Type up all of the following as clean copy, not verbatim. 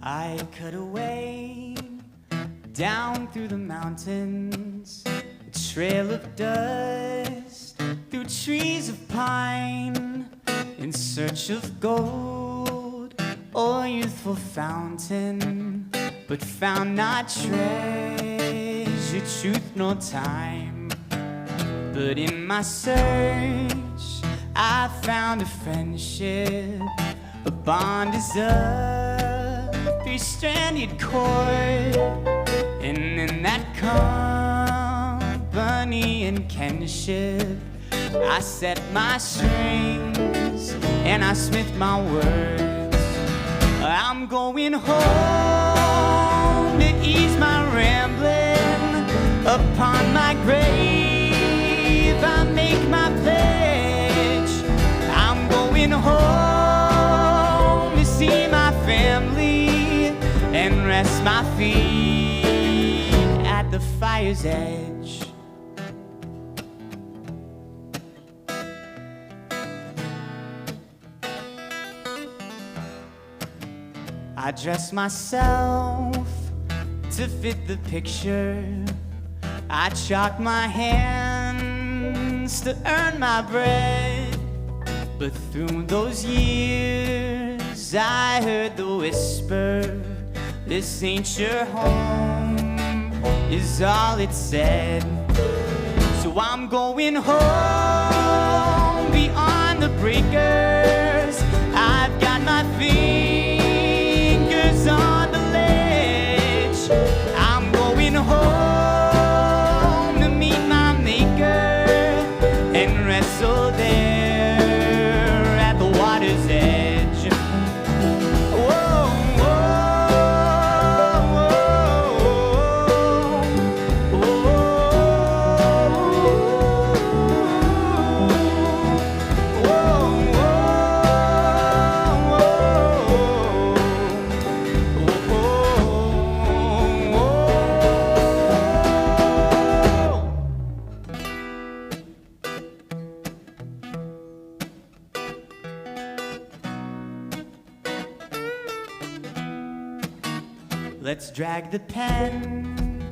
I cut away down through the mountains, a trail of dust through trees of pine, in search of gold or youthful fountain, but found not treasure, truth, nor time. But in my search I found a friendship, a bond is a three-stranded cord, and in that company and kinship I set my strings and I smith my words. I'm going home to ease my rambling. Upon my grave I make my pledge. I'm going home to see my family and rest my feet at the fire's edge. I dress myself to fit the picture. I chalk my hands to earn my bread. But through those years I heard the whisper, this ain't your home, is all it said. So I'm going home beyond the breakers. I've got my fingers on the ledge. I'm going home to meet my maker and wrestle there at the water's edge. Whoa, whoa, whoa, let's drag the pen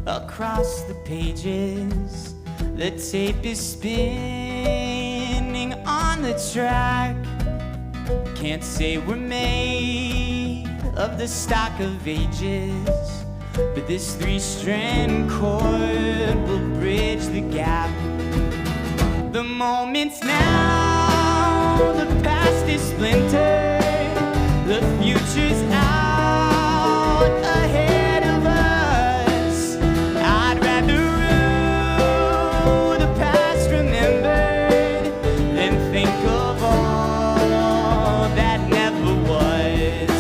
across the pages. The tape is spinning on the track. Can't say we're made of the stock of ages, but this three-strand cord will bridge the gap. The moment's now, the past is splintered, the future's out ahead of us. I'd rather rue the past remembered than think of all that never was.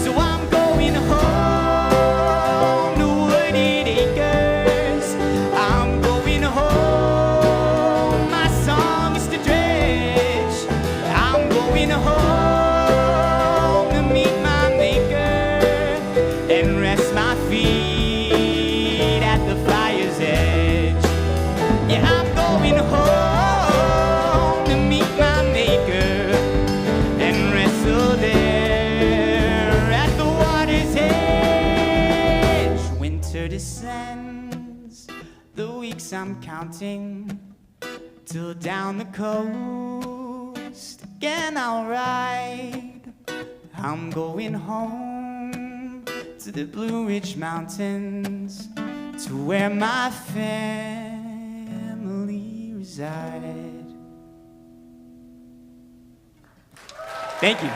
So I'm going home to wooded acres. I'm going home, my song is to dredge. I'm going home to meet my maker and rest my feet at the fire's edge. Yeah, I'm going home to meet my maker and wrestle there at the water's edge. Winter descends, the weeks I'm counting, till down the coast again I'll ride. I'm going home to the Blue Ridge Mountains, to where my family reside. Thank you.